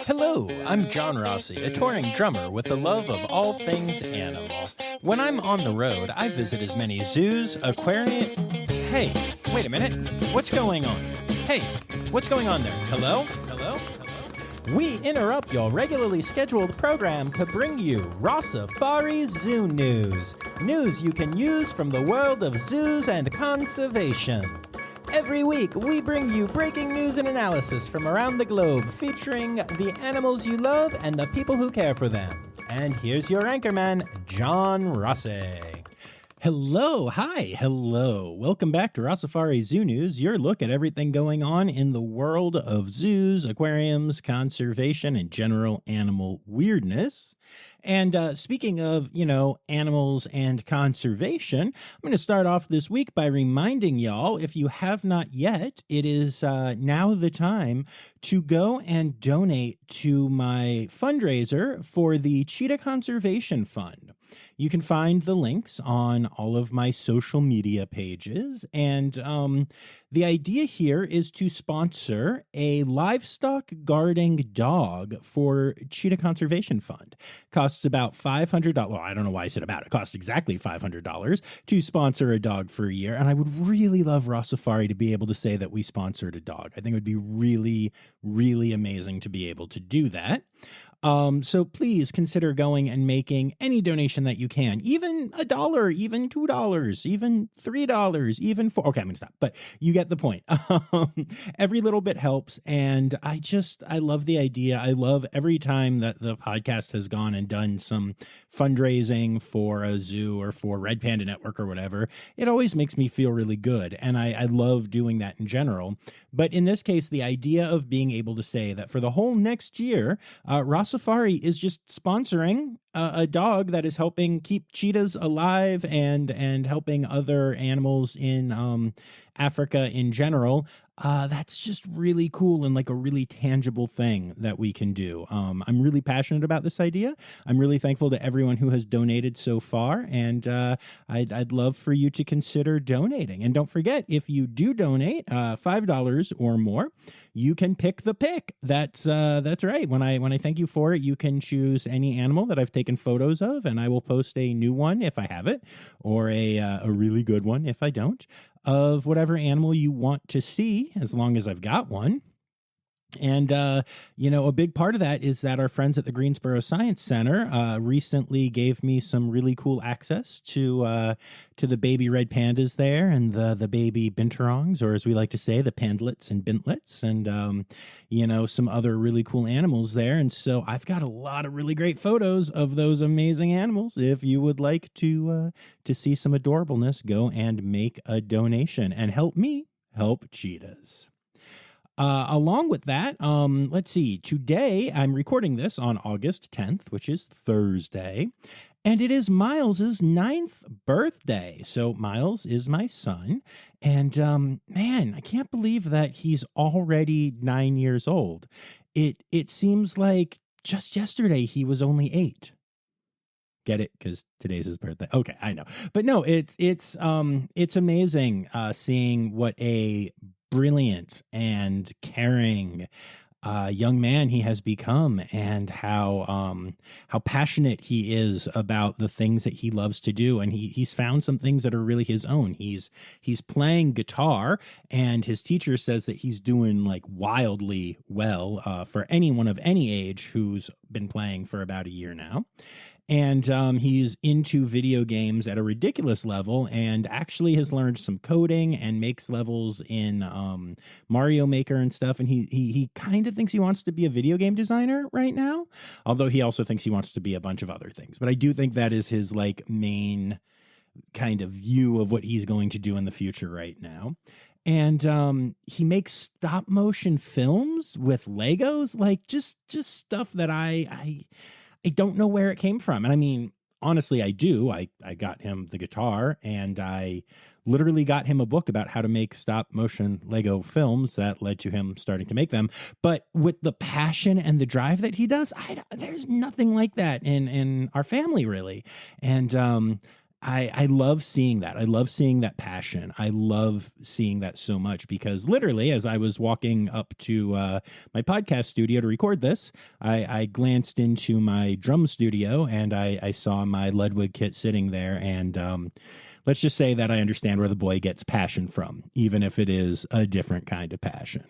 Hello, I'm John Rossi, a touring drummer with a love of all things animal. When I'm on the road, I visit as many zoos, aquariums. Hey, wait a minute. What's going on? Hey, what's going on there? Hello? Hello? Hello? We interrupt your regularly scheduled program to bring you Rossifari Zoo news. News you can use from the world of zoos and conservation. Every week, we bring you breaking news and analysis from around the globe, featuring the animals you love and the people who care for them. And here's your anchorman, John Rossi. Hello, hi, hello. Welcome back to Rossifari Zoo News, your look at everything going on in the world of zoos, aquariums, conservation, and general animal weirdness. And speaking of, animals and conservation, I'm going to start off this week by reminding y'all, if you have not yet, it is now the time to go and donate to my fundraiser for the Cheetah Conservation Fund. You can find the links on all of my social media pages. And the idea here is to sponsor a livestock guarding dog for Cheetah Conservation Fund. Costs about $500. Well, I don't know why I said about. It costs exactly $500 to sponsor a dog for a year. And I would really love Rossifari to be able to say that we sponsored a dog. I think it would be really, really amazing to be able to do that. So please consider going and making any donation that you can, even $1, even $2, even $3, even $4. Okay, I'm going to stop, but you get the point. Every little bit helps. And I love the idea. I love every time that the podcast has gone and done some fundraising for a zoo or for Red Panda Network or whatever. It always makes me feel really good. And I love doing that in general. But in this case, the idea of being able to say that for the whole next year, Rossifari is just sponsoring a dog that is helping keep cheetahs alive and helping other animals in Africa in general. That's just really cool and like a really tangible thing that we can do. I'm really passionate about this idea. I'm really thankful to everyone who has donated so far, and I'd love for you to consider donating. And don't forget, if you do donate $5 or more, you can pick the pick. That's right. When I thank you for it, you can choose any animal that I've taken photos of, and I will post a new one if I have it, or a really good one if I don't, of whatever animal you want to see, as long as I've got one. And, a big part of that is that our friends at the Greensboro Science Center recently gave me some really cool access to the baby red pandas there, and the baby binturongs, or as we like to say, the pandlets and bintlets, and, some other really cool animals there. And so I've got a lot of really great photos of those amazing animals. If you would like to see some adorableness, go and make a donation and help me help cheetahs. Along with that, let's see, today I'm recording this on August 10th, which is Thursday, and it is Miles's 9th birthday. So Miles is my son, and man, I can't believe that he's already 9 years old. It seems like just yesterday he was only 8. Get it? Because today's his birthday. Okay, I know. But no, it's amazing seeing what a brilliant and caring young man he has become, and how passionate he is about the things that he loves to do. And he's found some things that are really his own. He's playing guitar, and his teacher says that he's doing like wildly well for anyone of any age who's been playing for about a year now. And he's into video games at a ridiculous level, and actually has learned some coding and makes levels in Mario Maker and stuff. And he kind of thinks he wants to be a video game designer right now, although he also thinks he wants to be a bunch of other things. But I do think that is his like main kind of view of what he's going to do in the future right now. And he makes stop motion films with Legos, like just stuff that I don't know where it came from. And I mean, honestly, I do. I got him the guitar, and I literally got him a book about how to make stop motion Lego films that led to him starting to make them. But with the passion and the drive that he does, there's nothing like that in our family, really. And I love seeing that. I love seeing that passion. I love seeing that so much because literally, as I was walking up to my podcast studio to record this, I glanced into my drum studio and I saw my Ludwig kit sitting there. And let's just say that I understand where the boy gets passion from, even if it is a different kind of passion.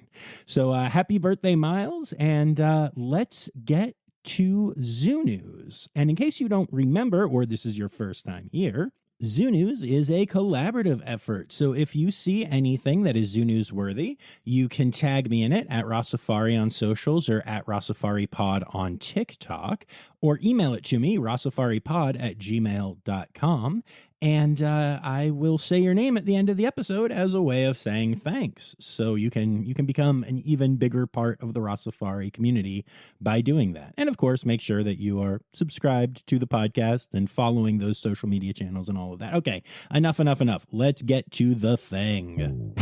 So happy birthday, Miles. And let's get to Zoo News. And in case you don't remember, or this is your first time here, Zoo News is a collaborative effort. So if you see anything that is Zoo News worthy, you can tag me in it at Rossifari on socials or at RossiFariPod on TikTok, or email it to me, rossifaripod@gmail.com. And I will say your name at the end of the episode as a way of saying thanks. So you can become an even bigger part of the Rossifari community by doing that. And of course, make sure that you are subscribed to the podcast and following those social media channels and all of that. Okay, enough. Let's get to the thing.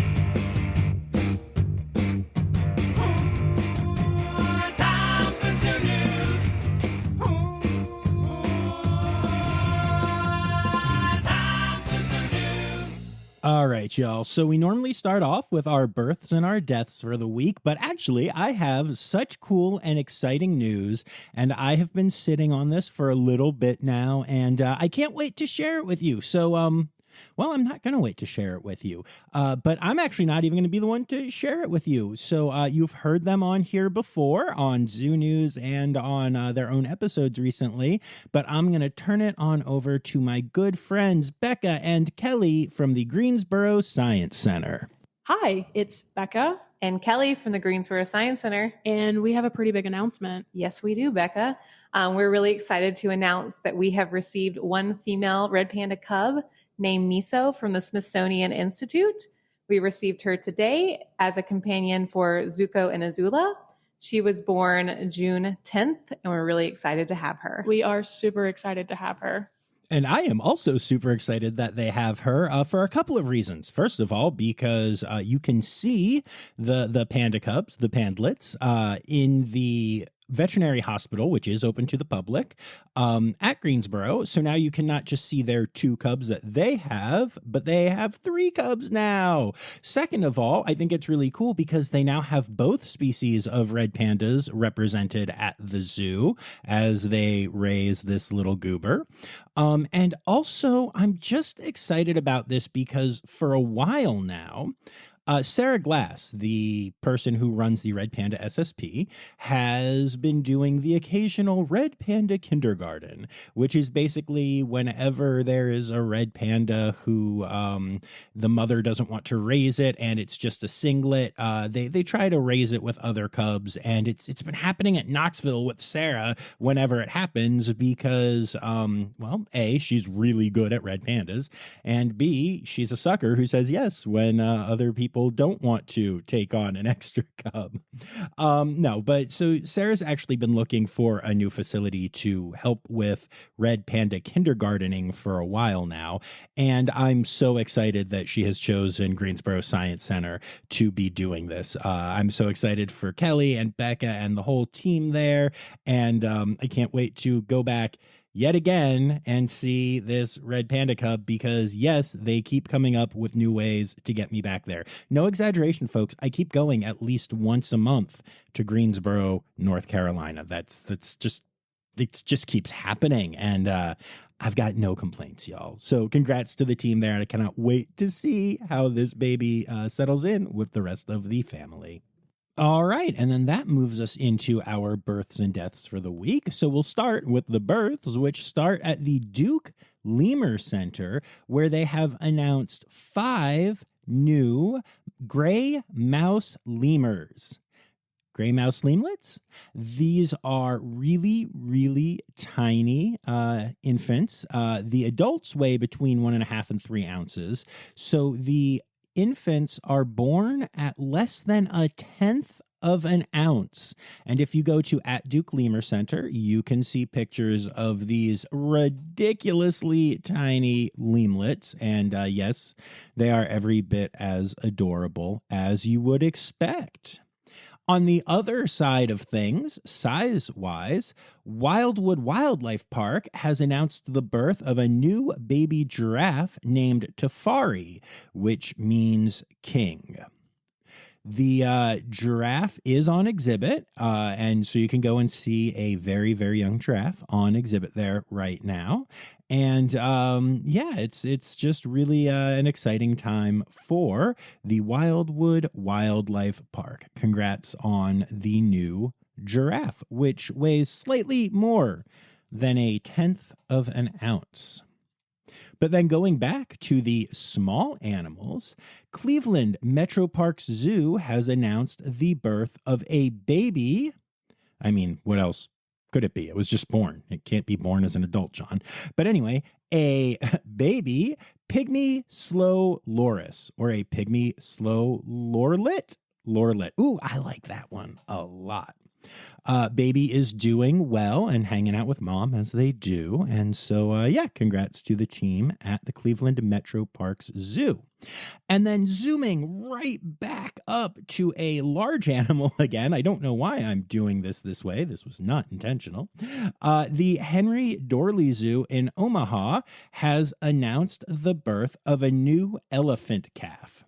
All right, y'all. So we normally start off with our births and our deaths for the week, but actually I have such cool and exciting news, and I have been sitting on this for a little bit now, and I can't wait to share it with you. So, well, I'm not going to wait to share it with you, but I'm actually not even going to be the one to share it with you. So you've heard them on here before on Zoo News and on their own episodes recently, but I'm going to turn it on over to my good friends, Bekah and Kelly from the Greensboro Science Center. Hi, it's Bekah and Kelly from the Greensboro Science Center. And we have a pretty big announcement. Yes, we do, Bekah. We're really excited to announce that we have received one female red panda cub named Miso from the Smithsonian Institute. We received her today as a companion for Zuko and Azula. She was born June 10th, and we're really excited to have her. We are super excited to have her. And I am also super excited that they have her for a couple of reasons. First of all, because you can see the panda cubs, the pandlets, in the veterinary hospital, which is open to the public, at Greensboro. So now you can not just see their 2 cubs that they have, but they have 3 cubs now. Second of all, I think it's really cool because they now have both species of red pandas represented at the zoo as they raise this little goober. And also, I'm just excited about this because for a while now, Sarah Glass, the person who runs the Red Panda SSP, has been doing the occasional Red Panda Kindergarten, which is basically whenever there is a red panda who the mother doesn't want to raise it and it's just a singlet, they try to raise it with other cubs. And it's been happening at Knoxville with Sarah whenever it happens because, well, A, she's really good at red pandas, and B, she's a sucker who says yes when other people don't want to take on an extra cub. No, but so Sarah's actually been looking for a new facility to help with red panda kindergartening for a while now. And I'm so excited that she has chosen Greensboro Science Center to be doing this. I'm so excited for Kelly and Bekah and the whole team there. And I can't wait to go back yet again and see this red panda cub because, yes, they keep coming up with new ways to get me back there. No exaggeration, folks. I keep going at least once a month to Greensboro, North Carolina. That's just, it just keeps happening. And I've got no complaints, y'all. So congrats to the team there. And I cannot wait to see how this baby settles in with the rest of the family. All right, and then that moves us into our births and deaths for the week. So we'll start with the births, which start at the Duke Lemur Center, where they have announced 5 new gray mouse lemurs. Gray mouse lemlets? These are really, really tiny infants. The adults weigh between 1.5 and 3 ounces. So the infants are born at less than 1/10 of an ounce. And if you go to at Duke Lemur Center, you can see pictures of these ridiculously tiny lemlets. And yes, they are every bit as adorable as you would expect. On the other side of things, size-wise, Wildwood Wildlife Park has announced the birth of a new baby giraffe named Tafari, which means king. The giraffe is on exhibit, and so you can go and see a very, very young giraffe on exhibit there right now. And it's just really an exciting time for the Wildwood Wildlife Park. Congrats on the new giraffe, which weighs slightly more than 1/10 of an ounce. But then going back to the small animals, Cleveland Metro Park Zoo has announced the birth of a baby. I mean, what else could it be? It was just born. It can't be born as an adult, John. But anyway, a baby pygmy slow loris, or a pygmy slow lorlet. Ooh, I like that one a lot. Baby is doing well and hanging out with mom as they do. And so, congrats to the team at the Cleveland Metro Parks Zoo. And then zooming right back up to a large animal again. I don't know why I'm doing this way. This was not intentional. The Henry Dorley Zoo in Omaha has announced the birth of a new elephant calf.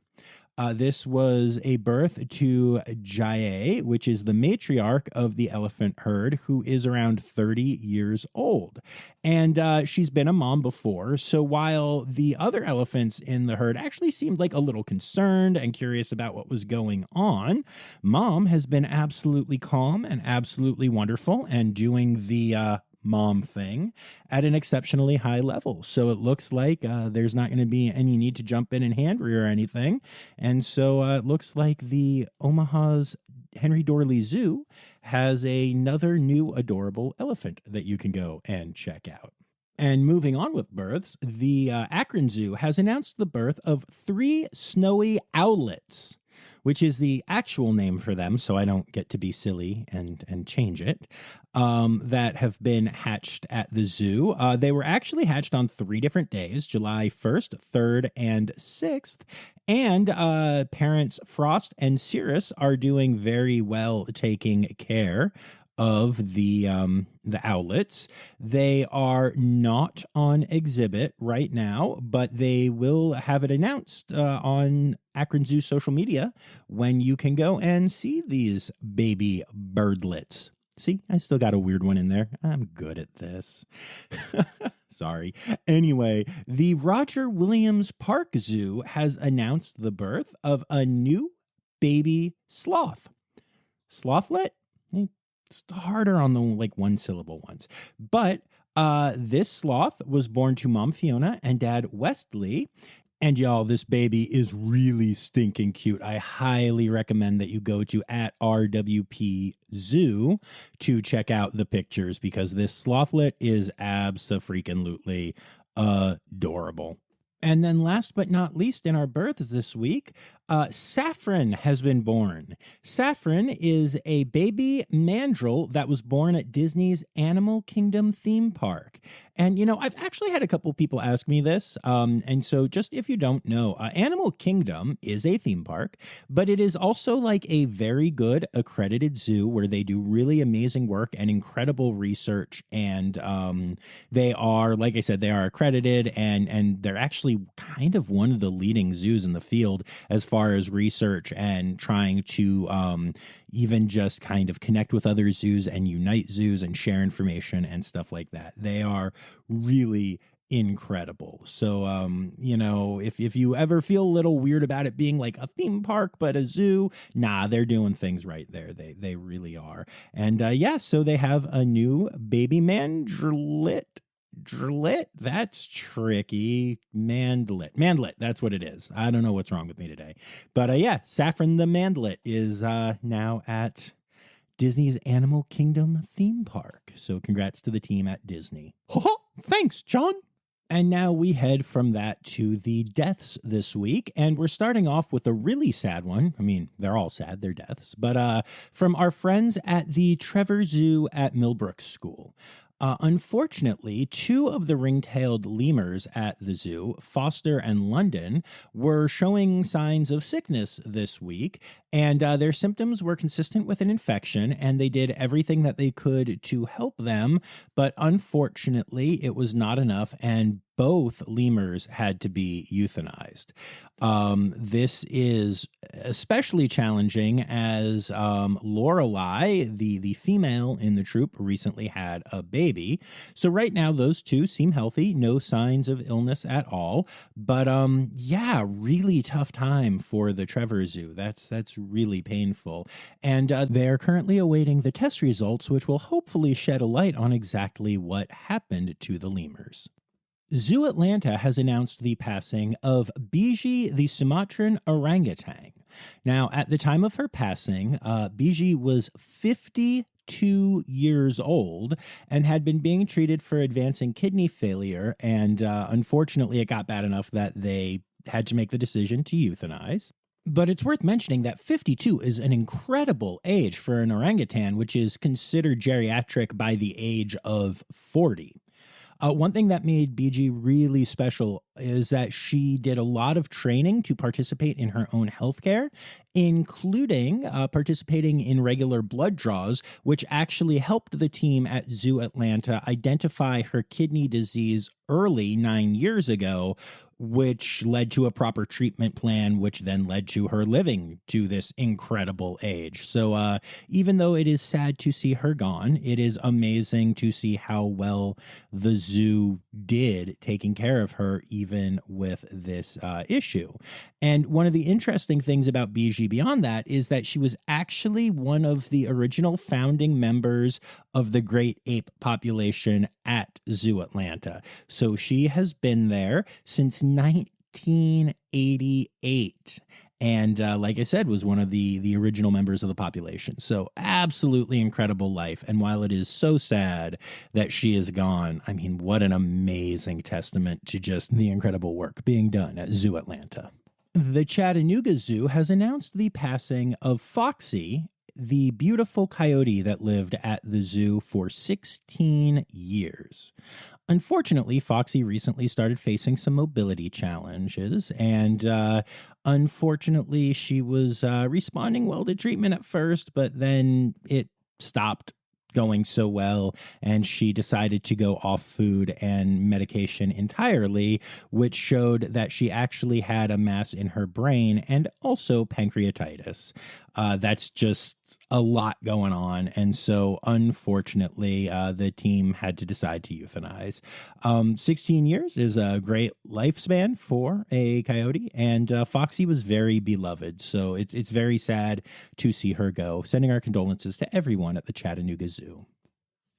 This was a birth to Jaye, which is the matriarch of the elephant herd, who is around 30 years old. And she's been a mom before. So while the other elephants in the herd actually seemed like a little concerned and curious about what was going on, mom has been absolutely calm and absolutely wonderful and doing the mom thing at an exceptionally high level. So it looks like there's not going to be any need to jump in and hand rear or anything. And so it looks like the Omaha's Henry Dorley Zoo has another new adorable elephant that you can go and check out. And moving on with births, the Akron Zoo has announced the birth of 3 snowy owlets, which is the actual name for them, so I don't get to be silly and change it, that have been hatched at the zoo. They were actually hatched on 3 different days, July 1st, 3rd, and 6th. And parents Frost and Cirrus are doing very well taking care of the owlets. They are not on exhibit right now, but they will have it announced on Akron Zoo social media when you can go and see these baby birdlets. See, I still got a weird one in there. I'm good at this. Sorry. Anyway, the Roger Williams Park Zoo has announced the birth of a new baby sloth. Slothlet? It's harder on the one syllable ones. But this sloth was born to Mom Fiona and Dad Westley. And y'all, this baby is really stinking cute. I highly recommend that you go to @RWP Zoo to check out the pictures because this slothlet is abso-freaking-lutely adorable. And then last but not least in our births this week, Saffron has been born. Saffron is a baby mandrill that was born at Disney's Animal Kingdom theme park. And, I've actually had a couple people ask me this. And so just if you don't know, Animal Kingdom is a theme park, but it is also like a very good accredited zoo where they do really amazing work and incredible research. And they are, like I said, they are accredited and they're actually kind of one of the leading zoos in the field as far as research and trying to even just kind of connect with other zoos and unite zoos and share information and stuff like that. They are really incredible. So, if you ever feel a little weird about it being like a theme park but a zoo, nah, they're doing things right there. They really are. And so they have a new baby mandrillet. That's tricky. Mandlet, that's what it is. I don't know what's wrong with me today. But Saffron the mandlet is now at Disney's Animal Kingdom theme park. So congrats to the team at Disney. Thanks, John. And now we head from that to the deaths this week. And we're starting off with a really sad one. I mean, they're all sad, they're deaths. But from our friends at the Trevor Zoo at Millbrook School. Unfortunately, two of the ring-tailed lemurs at the zoo, Foster and London, were showing signs of sickness this week, and their symptoms were consistent with an infection, and they did everything that they could to help them, but unfortunately, it was not enough, and both lemurs had to be euthanized. This is especially challenging as Lorelei, the female in the troop, recently had a baby. So right now, those two seem healthy, no signs of illness at all. But yeah, really tough time for the Trevor Zoo. That's really painful. And they're currently awaiting the test results, which will hopefully shed a light on exactly what happened to the lemurs. ZooAtlanta has announced the passing of Biji, the Sumatran orangutan. Now, at the time of her passing, Biji was 52 years old and had been being treated for advancing kidney failure, and unfortunately, it got bad enough that they had to make the decision to euthanize. But it's worth mentioning that 52 is an incredible age for an orangutan, which is considered geriatric by the age of 40. One thing that made BG really special is that she did a lot of training to participate in her own healthcare, including participating in regular blood draws, which actually helped the team at ZooAtlanta identify her kidney disease early 9 years ago, which led to a proper treatment plan, which then led to her living to this incredible age. So even though it is sad to see her gone, it is amazing to see how well the zoo did taking care of her, even with this issue. And one of the interesting things about Biji beyond that is that she was actually one of the original founding members of the great ape population at ZooAtlanta. So she has been there since 1988. And like I said, was one of the original members of the population. So absolutely incredible life. And while it is so sad that she is gone, I mean, what an amazing testament to just the incredible work being done at ZooAtlanta. The Chattanooga Zoo has announced the passing of Foxy, the beautiful coyote that lived at the zoo for 16 years. Unfortunately, Foxy recently started facing some mobility challenges, and unfortunately, she was responding well to treatment at first, but then it stopped going so well, and she decided to go off food and medication entirely, which showed that she actually had a mass in her brain and also pancreatitis. That's just a lot going on, and so unfortunately the team had to decide to euthanize. 16 years is a great lifespan for a coyote, and Foxy was very beloved, so it's very sad to see her go. Sending our condolences to everyone at the Chattanooga Zoo.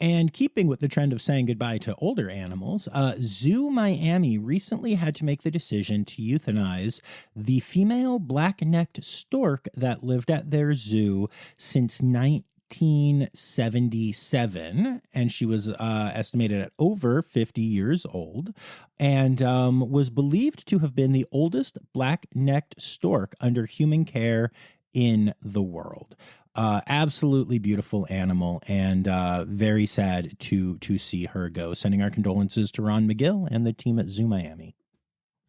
And keeping with the trend of saying goodbye to older animals, Zoo Miami recently had to make the decision to euthanize the female black-necked stork that lived at their zoo since 1977, and she was estimated at over 50 years old, and was believed to have been the oldest black-necked stork under human care in the world. Absolutely beautiful animal, and very sad to see her go. Sending our condolences to Ron McGill and the team at Zoo Miami.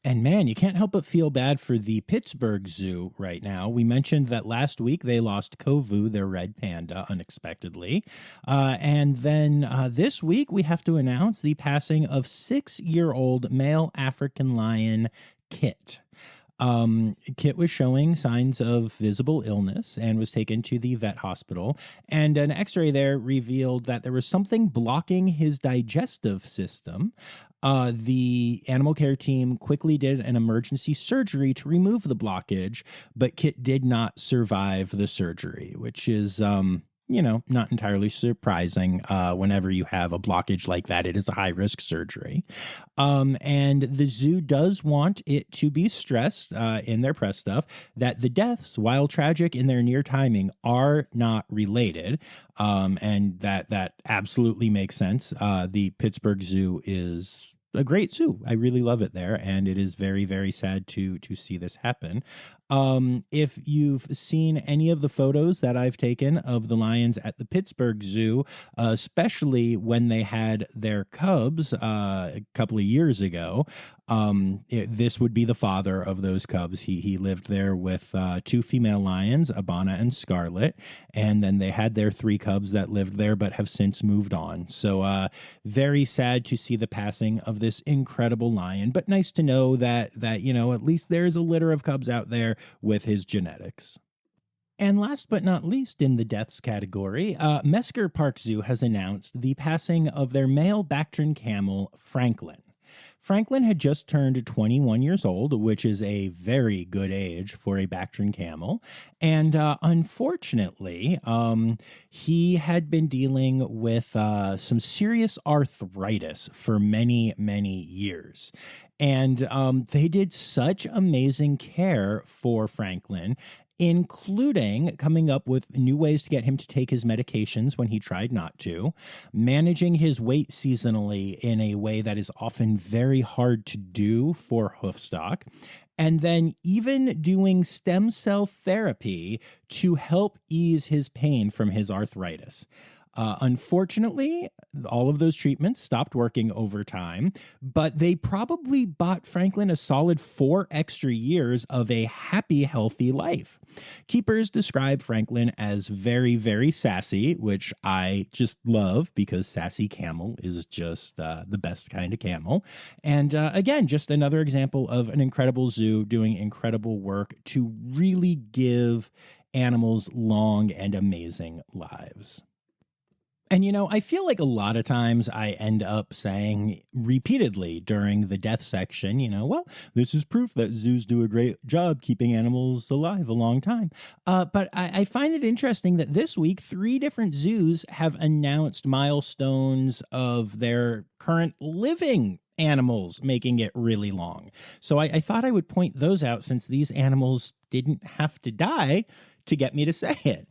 And man, you can't help but feel bad for the Pittsburgh Zoo right now. We mentioned that last week they lost Kovu, their red panda, unexpectedly. And then this week we have to announce the passing of 6-year-old male African lion, Kit. Kit was showing signs of visible illness and was taken to the vet hospital, and an x-ray there revealed that there was something blocking his digestive system. The animal care team quickly did an emergency surgery to remove the blockage, but Kit did not survive the surgery, which is not entirely surprising. Whenever you have a blockage like that, it is a high-risk surgery. And the zoo does want it to be stressed in their press stuff that the deaths, while tragic in their near timing, are not related. And that absolutely makes sense. The Pittsburgh Zoo is a great zoo. I really love it there, and it is very, very sad to see this happen. If you've seen any of the photos that I've taken of the lions at the Pittsburgh Zoo, especially when they had their cubs a couple of years ago, this would be the father of those cubs. He lived there with two female lions, Abana and Scarlet, and then they had their three cubs that lived there but have since moved on. So very sad to see the passing of this incredible lion, but nice to know that at least there's a litter of cubs out there with his genetics. And last but not least in the deaths category, Mesker Park Zoo has announced the passing of their male Bactrian camel, Franklin. Franklin had just turned 21 years old, which is a very good age for a Bactrian camel. And unfortunately, he had been dealing with some serious arthritis for many, many years. And they did such amazing care for Franklin, including coming up with new ways to get him to take his medications when he tried not to, managing his weight seasonally in a way that is often very hard to do for hoofstock, and then even doing stem cell therapy to help ease his pain from his arthritis. Unfortunately, all of those treatments stopped working over time, but they probably bought Franklin a solid 4 extra years of a happy, healthy life. Keepers describe Franklin as very, very sassy, which I just love because sassy camel is just the best kind of camel. And again, just another example of an incredible zoo doing incredible work to really give animals long and amazing lives. And, I feel like a lot of times I end up saying repeatedly during the death section, well, this is proof that zoos do a great job keeping animals alive a long time. But I find it interesting that this week, 3 different zoos have announced milestones of their current living animals making it really long. So I thought I would point those out since these animals didn't have to die to get me to say it.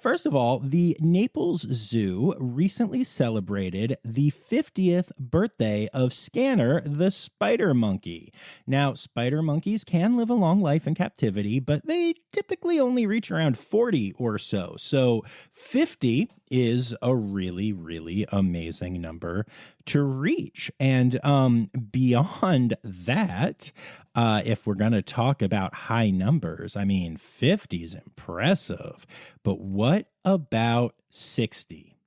First of all, the Naples Zoo recently celebrated the 50th birthday of Scanner, the spider monkey. Now, spider monkeys can live a long life in captivity, but they typically only reach around 40 or so. So 50 is a really, really amazing number to reach. And beyond that, if we're going to talk about high numbers, 50 is impressive. But what about 60?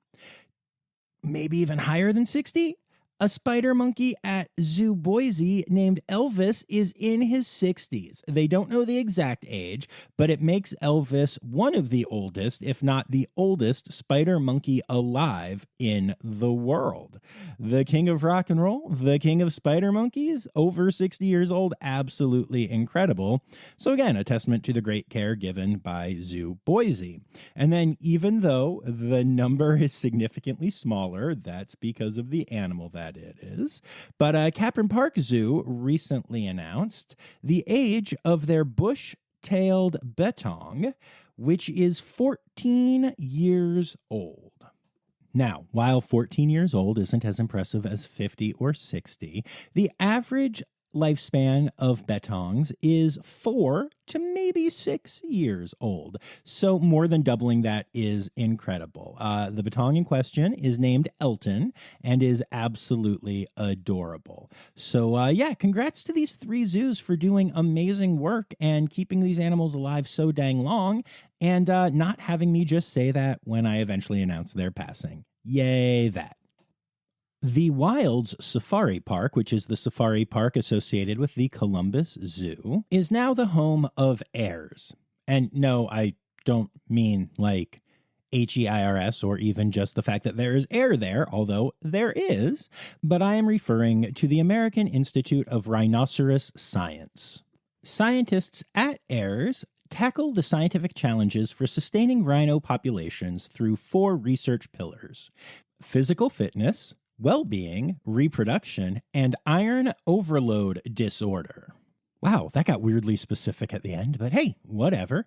Maybe even higher than 60? A spider monkey at Zoo Boise named Elvis is in his 60s. They don't know the exact age, but it makes Elvis one of the oldest, if not the oldest, spider monkey alive in the world. The king of rock and roll, the king of spider monkeys, over 60 years old, absolutely incredible. So again, a testament to the great care given by Zoo Boise. And then even though the number is significantly smaller, that's because of the animal that it is. But Capron Park Zoo recently announced the age of their bush-tailed betong, which is 14 years old. Now, while 14 years old isn't as impressive as 50 or 60, the average lifespan of betongs is 4 to maybe 6 years old. So more than doubling that is incredible. The betong in question is named Elton and is absolutely adorable. So congrats to these 3 zoos for doing amazing work and keeping these animals alive so dang long and not having me just say that when I eventually announce their passing. Yay, that. The Wilds Safari Park, which is the safari park associated with the Columbus Zoo, is now the home of heirs. And no, I don't mean like HEIRS or even just the fact that there is air there, although there is, but I am referring to the American Institute of Rhinoceros Science. Scientists at heirs tackle the scientific challenges for sustaining rhino populations through 4 research pillars: physical fitness, well-being, reproduction, and iron overload disorder. Wow, that got weirdly specific at the end, but hey, whatever.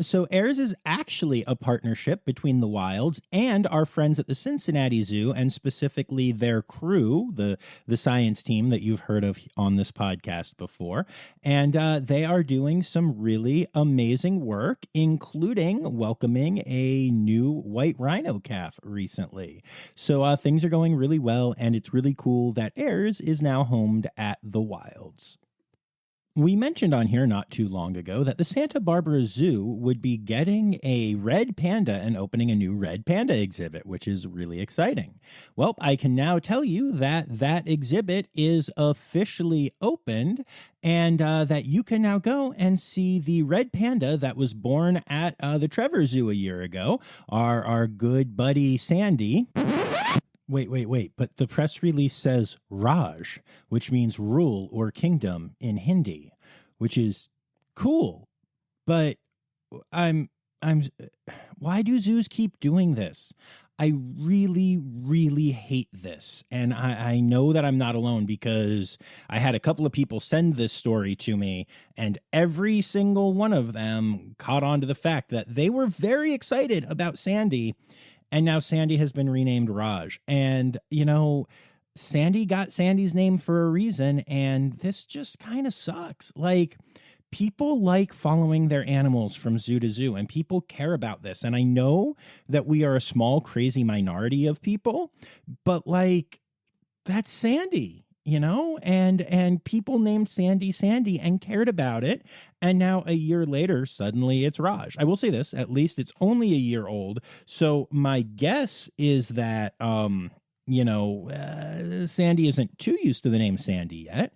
So AIRS is actually a partnership between the Wilds and our friends at the Cincinnati Zoo, and specifically their crew, the science team that you've heard of on this podcast before. And they are doing some really amazing work, including welcoming a new white rhino calf recently. So things are going really well, and it's really cool that AIRS is now homed at the Wilds. We mentioned on here not too long ago that the Santa Barbara Zoo would be getting a red panda and opening a new red panda exhibit, which is really exciting. Well, I can now tell you that that exhibit is officially opened, and that you can now go and see the red panda that was born at the Trevor Zoo a year ago, our good buddy Sandy. Wait. But the press release says Raj, which means rule or kingdom in Hindi, which is cool. But why do zoos keep doing this? I really, really hate this. And I know that I'm not alone, because I had a couple of people send this story to me, and every single one of them caught on to the fact that they were very excited about Sandy. And now Sandy has been renamed Raj. And, Sandy got Sandy's name for a reason. And this just kind of sucks. Like, people like following their animals from zoo to zoo, and people care about this. And I know that we are a small, crazy minority of people, but that's Sandy. And people named Sandy and cared about it. And now a year later, suddenly it's Raj. I will say this, at least it's only a year old. So my guess is that, Sandy isn't too used to the name Sandy yet.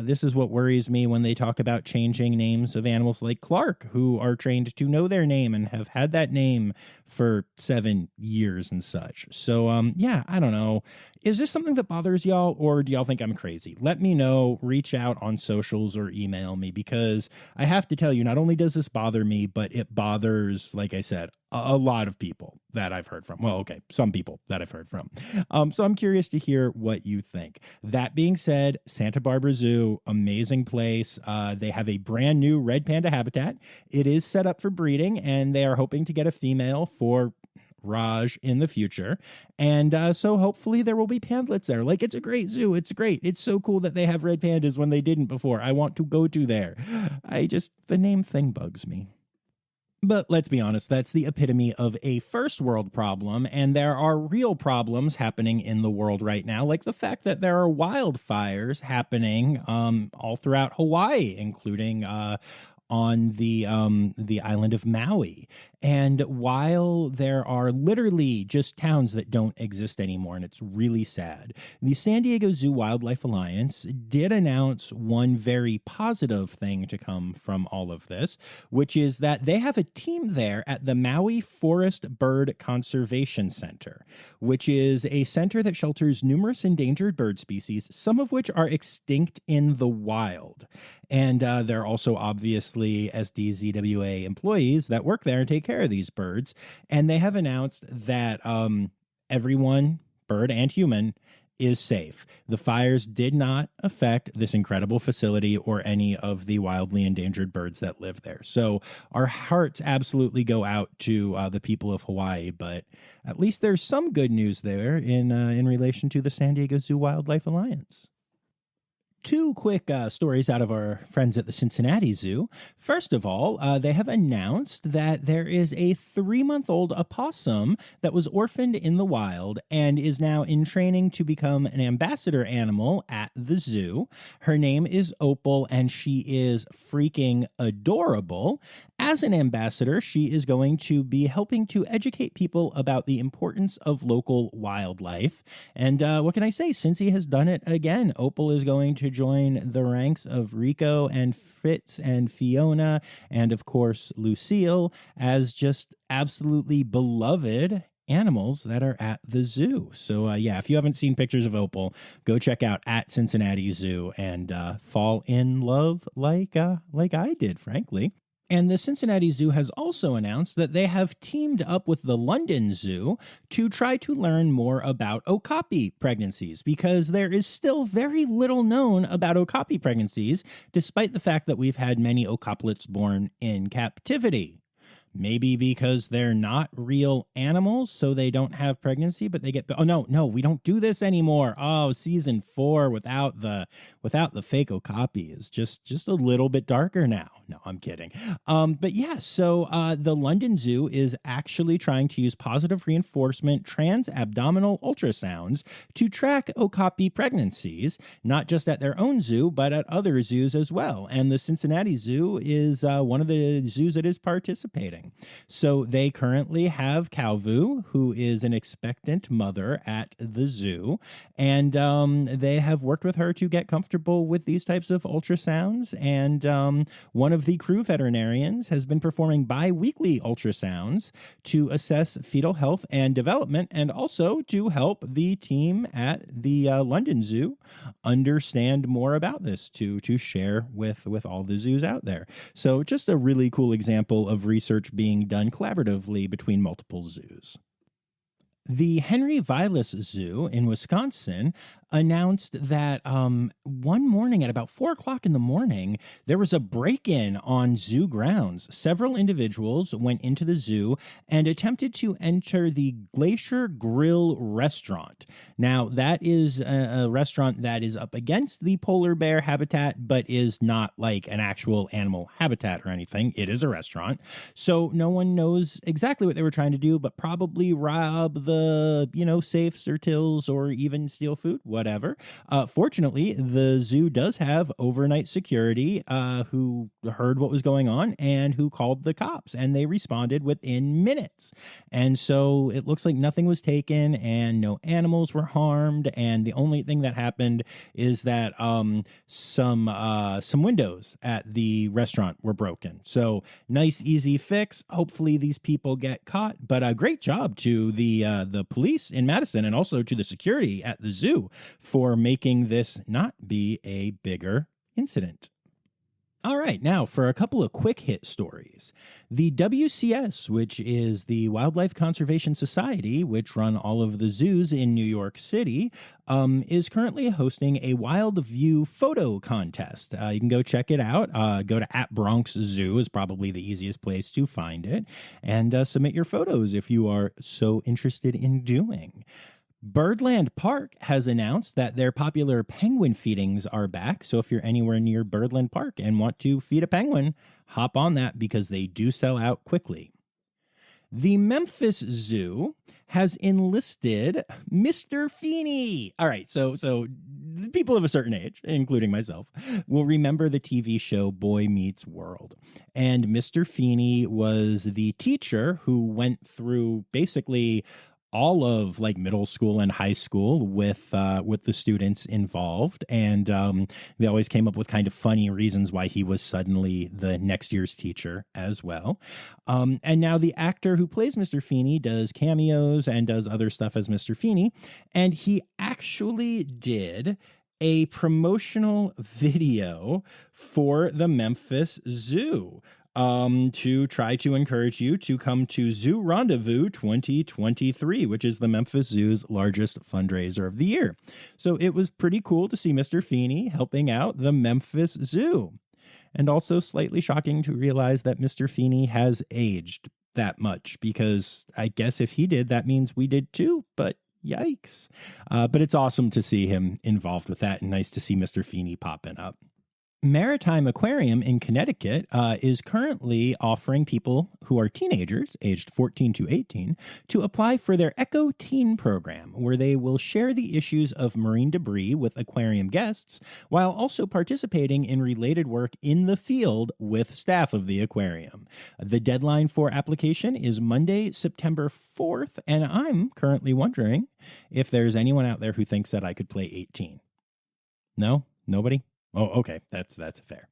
This is what worries me when they talk about changing names of animals like Clark, who are trained to know their name and have had that name for 7 years and such. So, I don't know. Is this something that bothers y'all, or do y'all think I'm crazy? Let me know. Reach out on socials or email me, because I have to tell you, not only does this bother me, but it bothers, like I said, a lot of people that I've heard from. Well, okay, some people that I've heard from. So I'm curious to hear what you think. That being said, Santa Barbara Zoo, amazing place. They have a brand new red panda habitat. It is set up for breeding, and they are hoping to get a female for Raj in the future. And so hopefully there will be pandlets there. It's a great zoo. It's great. It's so cool that they have red pandas when they didn't before. I want to go to there. The name thing bugs me. But let's be honest, that's the epitome of a first world problem, and there are real problems happening in the world right now, like the fact that there are wildfires happening all throughout Hawaii, including on the island of Maui. And while there are literally just towns that don't exist anymore, and it's really sad, the San Diego Zoo Wildlife Alliance did announce one very positive thing to come from all of this, which is that they have a team there at the Maui Forest Bird Conservation Center, which is a center that shelters numerous endangered bird species, some of which are extinct in the wild. And there are also obviously SDZWA employees that work there and take care of these birds. And they have announced that everyone, bird and human, is safe. The fires did not affect this incredible facility or any of the wildly endangered birds that live there. So our hearts absolutely go out to the people of Hawaii, but at least there's some good news there in relation to the San Diego Zoo Wildlife Alliance. Two quick stories out of our friends at the Cincinnati Zoo. First of all, they have announced that there is a 3-month-old opossum that was orphaned in the wild and is now in training to become an ambassador animal at the zoo. Her name is Opal, and she is freaking adorable. As an ambassador, she is going to be helping to educate people about the importance of local wildlife. And what can I say? Cincy has done it again. Opal is going to join the ranks of Rico and Fritz and Fiona and, of course, Lucille as just absolutely beloved animals that are at the zoo. So, if you haven't seen pictures of Opal, go check out at Cincinnati Zoo and fall in love like I did, frankly. And the Cincinnati Zoo has also announced that they have teamed up with the London Zoo to try to learn more about okapi pregnancies, because there is still very little known about okapi pregnancies, despite the fact that we've had many okaplets born in captivity. Maybe because they're not real animals, so they don't have pregnancy, but they get. Oh no, we don't do this anymore. Oh, season 4 without the fake okapi is just a little bit darker now. No, I'm kidding. But yeah, so the London Zoo is actually trying to use positive reinforcement trans-abdominal ultrasounds to track okapi pregnancies, not just at their own zoo, but at other zoos as well. And the Cincinnati Zoo is one of the zoos that is participating. So they currently have Calvu, who is an expectant mother at the zoo, and they have worked with her to get comfortable with these types of ultrasounds. And one of the crew veterinarians has been performing bi-weekly ultrasounds to assess fetal health and development, and also to help the team at the London Zoo understand more about this to share with all the zoos out there. So just a really cool example of research being done collaboratively between multiple zoos. The Henry Vilas Zoo in Wisconsin announced that one morning at about 4 o'clock in the morning, there was a break-in on zoo grounds. Several individuals went into the zoo and attempted to enter the Glacier Grill restaurant. Now, that is a restaurant that is up against the polar bear habitat, but is not like an actual animal habitat or anything. It is a restaurant. So no one knows exactly what they were trying to do, but probably rob the, safes or tills or even steal food, whatever. Fortunately, the zoo does have overnight security who heard what was going on and who called the cops, and they responded within minutes. And so it looks like nothing was taken and no animals were harmed. And the only thing that happened is that some windows at the restaurant were broken. So nice, easy fix. Hopefully these people get caught. But a great job to the police in Madison and also to the security at the zoo for making this not be a bigger incident. All right, now for a couple of quick hit stories. The WCS, which is the Wildlife Conservation Society, which run all of the zoos in New York City, is currently hosting a Wild View photo contest. You can go check it out. Go to @BronxZoo is probably the easiest place to find it, and submit your photos if you are so interested in doing. Birdland Park has announced that their popular penguin feedings are back. So if you're anywhere near Birdland Park and want to feed a penguin, hop on that because they do sell out quickly. The Memphis Zoo has enlisted Mr. Feeney. All right, so people of a certain age, including myself, will remember the TV show Boy Meets World. And Mr. Feeney was the teacher who went through basically all of like middle school and high school with the students involved. And they always came up with kind of funny reasons why he was suddenly the next year's teacher as well. And now the actor who plays Mr. Feeney does cameos and does other stuff as Mr. Feeney. And he actually did a promotional video for the Memphis Zoo to try to encourage you to come to Zoo Rendezvous 2023, which is the Memphis Zoo's largest fundraiser of the year. So it was pretty cool to see Mr. Feeney helping out the Memphis Zoo. And also slightly shocking to realize that Mr. Feeney has aged that much, because I guess if he did, that means we did too, but yikes. But it's awesome to see him involved with that, and nice to see Mr. Feeney popping up. Maritime Aquarium in Connecticut is currently offering people who are teenagers, aged 14 to 18, to apply for their Eco Teen program, where they will share the issues of marine debris with aquarium guests, while also participating in related work in the field with staff of the aquarium. The deadline for application is Monday, September 4th, and I'm currently wondering if there's anyone out there who thinks that I could play 18. No? Nobody? Oh, okay. That's fair.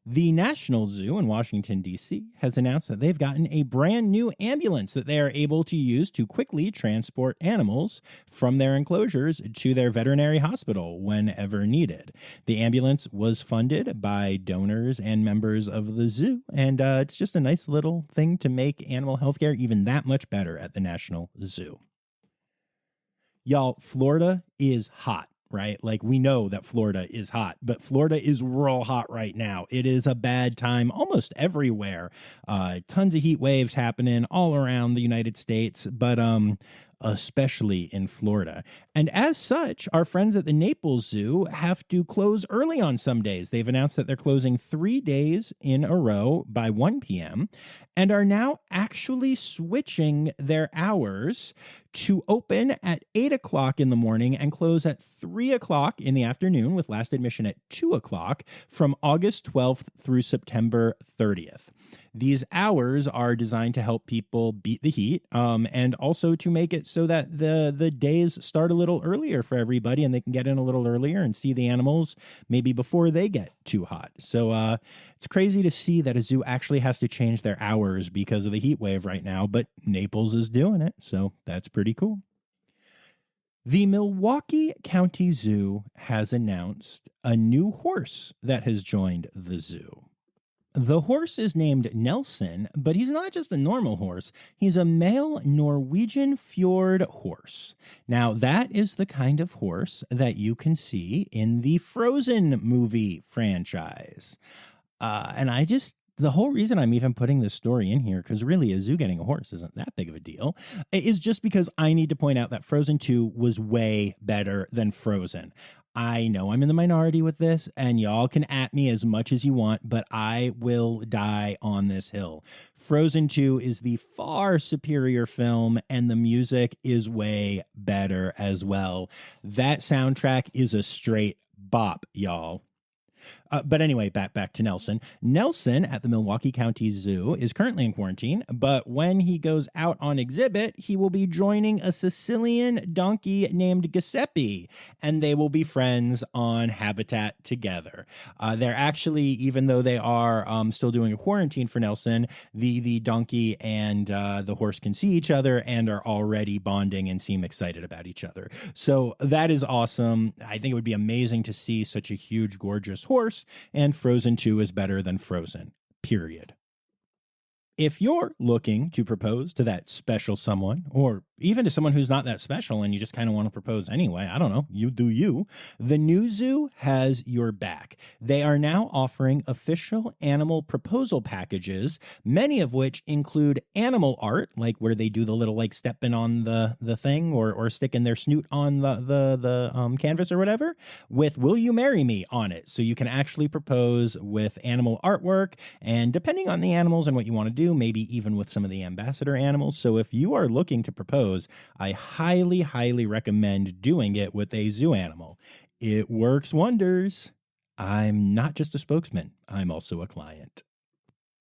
The National Zoo in Washington, D.C. has announced that they've gotten a brand new ambulance that they are able to use to quickly transport animals from their enclosures to their veterinary hospital whenever needed. The ambulance was funded by donors and members of the zoo, and it's just a nice little thing to make animal healthcare even that much better at the National Zoo. Y'all, Florida is hot. Right? Like, we know that Florida is hot, but Florida is real hot right now. It is a bad time almost everywhere. Tons of heat waves happening all around the United States, but especially in Florida. And as such, our friends at the Naples Zoo have to close early on some days. They've announced that they're closing 3 days in a row by 1 p.m. and are now actually switching their hours to open at 8 o'clock in the morning and close at 3 o'clock in the afternoon, with last admission at 2 o'clock from August 12th through September 30th. These hours are designed to help people beat the heat, and also to make it so that the days start a little earlier for everybody and they can get in a little earlier and see the animals maybe before they get too hot. So it's crazy to see that a zoo actually has to change their hours because of the heat wave right now, but Naples is doing it, so that's pretty cool. The Milwaukee County Zoo has announced a new horse that has joined the zoo. The horse is named Nelson, but he's not just a normal horse. He's a male Norwegian fjord horse. Now, that is the kind of horse that you can see in the Frozen movie franchise. The whole reason I'm even putting this story in here, because really a zoo getting a horse isn't that big of a deal, is just because I need to point out that Frozen 2 was way better than Frozen. I know I'm in the minority with this, and y'all can at me as much as you want, but I will die on this hill. Frozen 2 is the far superior film, and the music is way better as well. That soundtrack is a straight bop, y'all. But anyway, back to Nelson. Nelson at the Milwaukee County Zoo is currently in quarantine, but when he goes out on exhibit, he will be joining a Sicilian donkey named Giuseppe, and they will be friends on habitat together. They're actually, even though they are still doing a quarantine for Nelson, the donkey and the horse can see each other and are already bonding and seem excited about each other. So that is awesome. I think it would be amazing to see such a huge, gorgeous horse. And Frozen 2 is better than Frozen, period. If you're looking to propose to that special someone, or even to someone who's not that special and you just kind of want to propose anyway, I don't know, you do you, the new zoo has your back. They are now offering official animal proposal packages, many of which include animal art, like where they do the little like stepping on the thing or sticking their snoot on the canvas or whatever, with "Will you marry me?" on it. So you can actually propose with animal artwork, and depending on the animals and what you want to do, maybe even with some of the ambassador animals. So if you are looking to propose, I highly, highly recommend doing it with a zoo animal. It works wonders. I'm not just a spokesman, I'm also a client.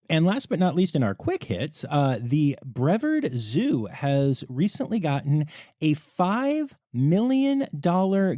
And last but not least in our quick hits, the Brevard Zoo has recently gotten a $5 million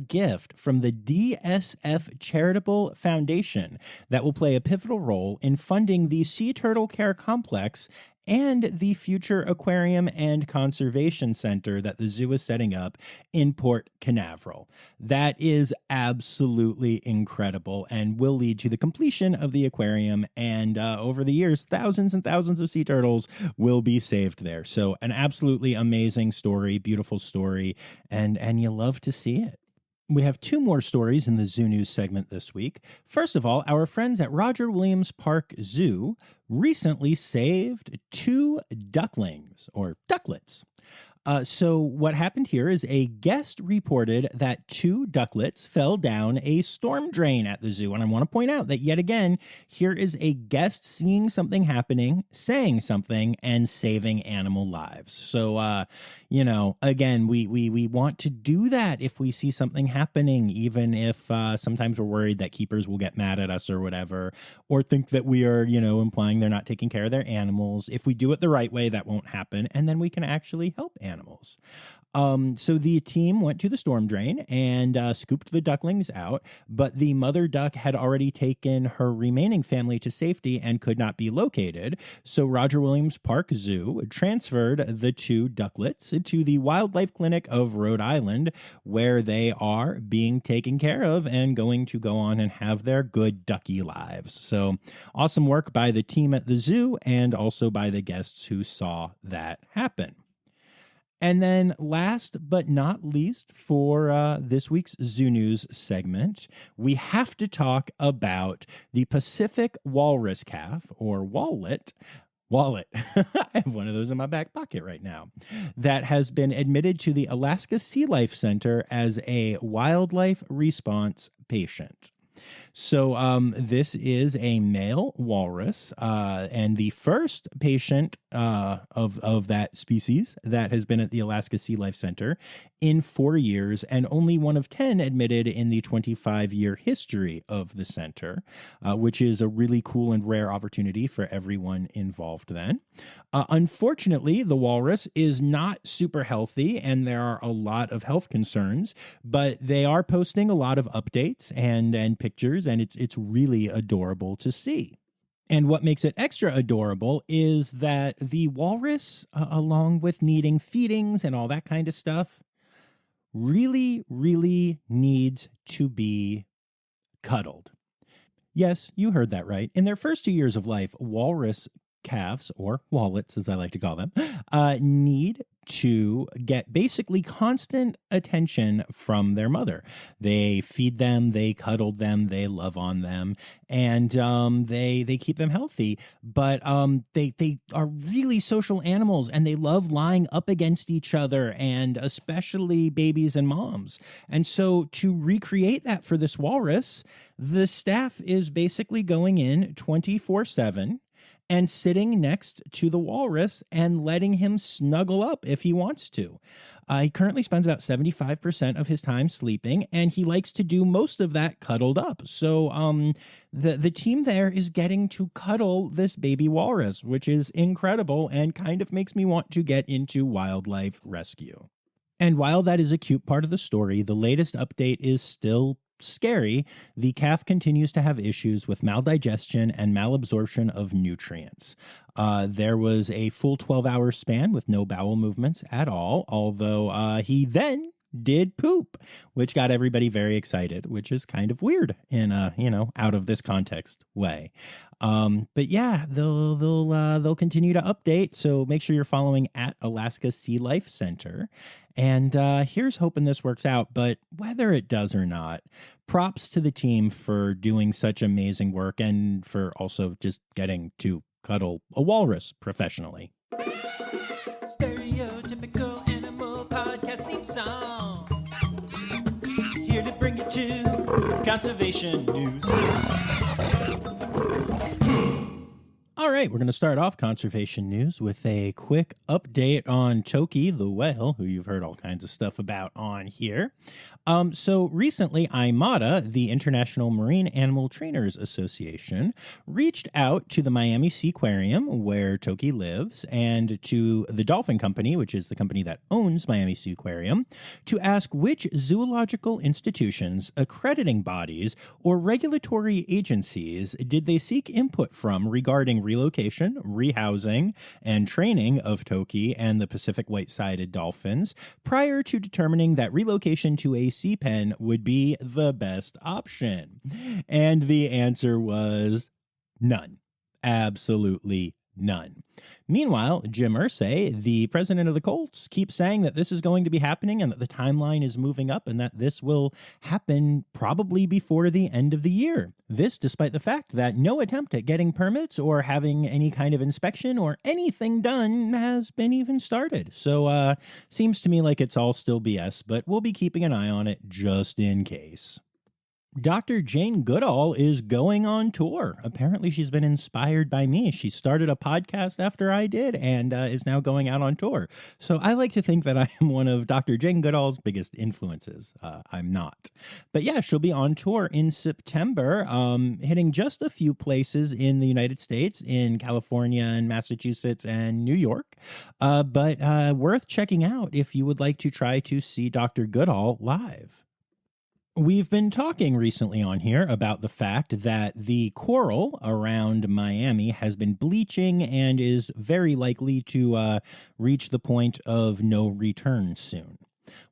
gift from the DSF Charitable Foundation that will play a pivotal role in funding the Sea Turtle Care Complex and the future aquarium and conservation center that the zoo is setting up in Port Canaveral. That is absolutely incredible and will lead to the completion of the aquarium. And over the years, thousands and thousands of sea turtles will be saved there. So an absolutely amazing story, beautiful story, and you love to see it. We have two more stories in the Zoo News segment this week. First of all, our friends at Roger Williams Park Zoo recently saved 2 ducklings, or ducklets. So what happened here is a guest reported that 2 ducklets fell down a storm drain at the zoo. And I want to point out that yet again, here is a guest seeing something happening, saying something, and saving animal lives. So, again, we want to do that if we see something happening, even if sometimes we're worried that keepers will get mad at us or whatever, or think that we are, implying they're not taking care of their animals. If we do it the right way, that won't happen. And then we can actually help animals. So the team went to the storm drain and scooped the ducklings out, but the mother duck had already taken her remaining family to safety and could not be located. So Roger Williams Park Zoo transferred the 2 ducklets to the Wildlife Clinic of Rhode Island, where they are being taken care of and going to go on and have their good ducky lives. So awesome work by the team at the zoo and also by the guests who saw that happen. And then last but not least for this week's Zoo News segment, we have to talk about the Pacific walrus calf, or wallet. I have one of those in my back pocket right now, that has been admitted to the Alaska Sea Life Center as a wildlife response patient. So this is a male walrus and the first patient of that species that has been at the Alaska Sea Life Center in 4 years, and only one of 10 admitted in the 25-year history of the center, which is a really cool and rare opportunity for everyone involved then. Unfortunately, the walrus is not super healthy, and there are a lot of health concerns, but they are posting a lot of updates and pictures, and it's really adorable to see. And what makes it extra adorable is that the walrus, along with needing feedings and all that kind of stuff, really, really needs to be cuddled. Yes, you heard that right. In their first 2 years of life, walrus calves, or wallets as I like to call them, need to get basically constant attention from their mother. They feed them, they cuddle them, they love on them, and they keep them healthy. But they are really social animals, and they love lying up against each other, and especially babies and moms. And so to recreate that for this walrus, the staff is basically going in 24/7 and sitting next to the walrus and letting him snuggle up if he wants to. He currently spends about 75% of his time sleeping, and he likes to do most of that cuddled up. So the team there is getting to cuddle this baby walrus, which is incredible and kind of makes me want to get into wildlife rescue. And while that is a cute part of the story, the latest update is still scary. The calf continues to have issues with maldigestion and malabsorption of nutrients. There was a full 12-hour span with no bowel movements at all, although he then did poop, which got everybody very excited, which is kind of weird in a, out of this context way. But yeah, they'll continue to update. So make sure you're following at Alaska Sea Life Center. And here's hoping this works out. But whether it does or not, props to the team for doing such amazing work and for also just getting to cuddle a walrus professionally. Stereotypical animal podcast theme song. Here to bring you to conservation news. All right, we're going to start off conservation news with a quick update on Toki the whale, who you've heard all kinds of stuff about on here. So recently, IMATA, the International Marine Animal Trainers Association, reached out to the Miami Seaquarium, where Toki lives, and to the Dolphin Company, which is the company that owns Miami Seaquarium, to ask which zoological institutions, accrediting bodies, or regulatory agencies did they seek input from regarding relocation, rehousing, and training of Toki and the Pacific white-sided dolphins prior to determining that relocation to a sea pen would be the best option. And the answer was none. Absolutely none. Meanwhile, Jim Irsay, the president of the Colts, keeps saying that this is going to be happening and that the timeline is moving up and that this will happen probably before the end of the year. This despite the fact that no attempt at getting permits or having any kind of inspection or anything done has been even started. So seems to me like it's all still BS, but we'll be keeping an eye on it just in case. Dr. Jane Goodall is going on tour. Apparently, she's been inspired by me. She started a podcast after I did and is now going out on tour. So I like to think that I am one of Dr. Jane Goodall's biggest influences. I'm not. But yeah, she'll be on tour in September, hitting just a few places in the United States, in California and Massachusetts and New York. But worth checking out if you would like to try to see Dr. Goodall live. We've been talking recently on here about the fact that the coral around Miami has been bleaching and is very likely to reach the point of no return soon.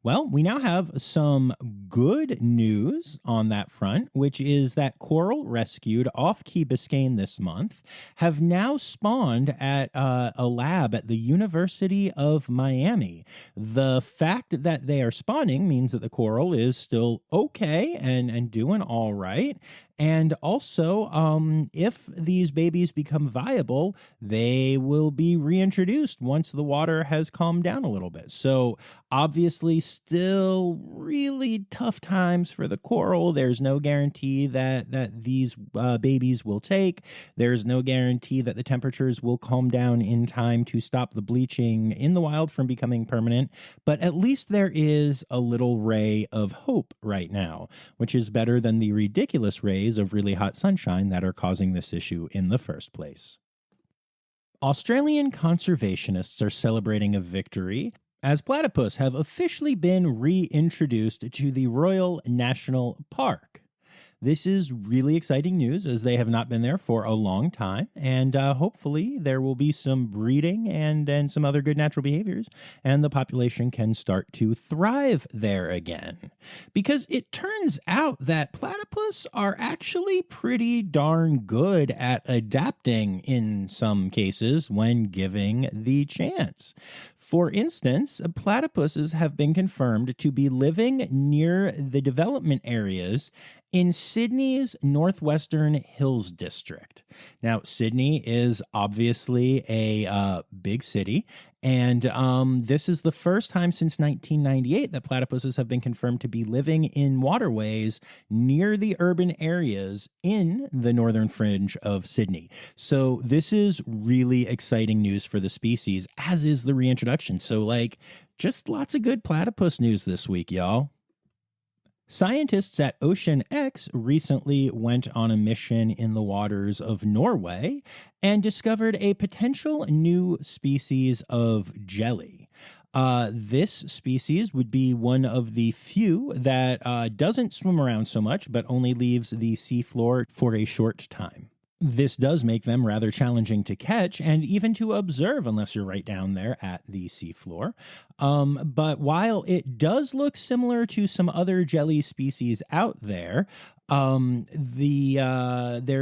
Well, we now have some good news on that front, which is that coral rescued off Key Biscayne this month have now spawned at a lab at the University of Miami. The fact that they are spawning means that the coral is still okay and doing all right. And also, if these babies become viable, they will be reintroduced once the water has calmed down a little bit. So obviously still really tough times for the coral. There's no guarantee that these babies will take. There's no guarantee that the temperatures will calm down in time to stop the bleaching in the wild from becoming permanent. But at least there is a little ray of hope right now, which is better than the ridiculous rays of really hot sunshine that are causing this issue in the first place. Australian conservationists are celebrating a victory as platypus have officially been reintroduced to the Royal National Park. This is really exciting news as they have not been there for a long time, and hopefully there will be some breeding and some other good natural behaviors, and the population can start to thrive there again. Because it turns out that platypus are actually pretty darn good at adapting in some cases when giving the chance. For instance, platypuses have been confirmed to be living near the development areas in Sydney's Northwestern Hills District. Now, Sydney is obviously a big city, and this is the first time since 1998 that platypuses have been confirmed to be living in waterways near the urban areas in the northern fringe of Sydney. So this is really exciting news for the species, as is the reintroduction. So, just lots of good platypus news this week, y'all. Scientists at Ocean X recently went on a mission in the waters of Norway and discovered a potential new species of jelly. This species would be one of the few that doesn't swim around so much, but only leaves the seafloor for a short time. This does make them rather challenging to catch and even to observe unless you're right down there at the seafloor. But while it does look similar to some other jelly species out there, there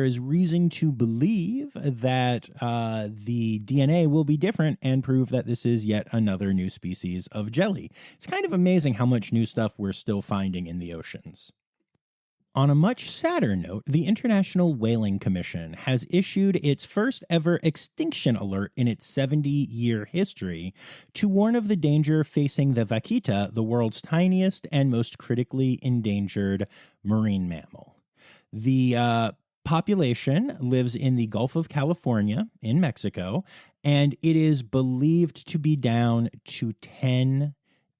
is reason to believe that the DNA will be different and prove that this is yet another new species of jelly. It's kind of amazing how much new stuff we're still finding in the oceans. On a much sadder note, the International Whaling Commission has issued its first ever extinction alert in its 70-year history to warn of the danger facing the vaquita, the world's tiniest and most critically endangered marine mammal. The population lives in the Gulf of California in Mexico, and it is believed to be down to 10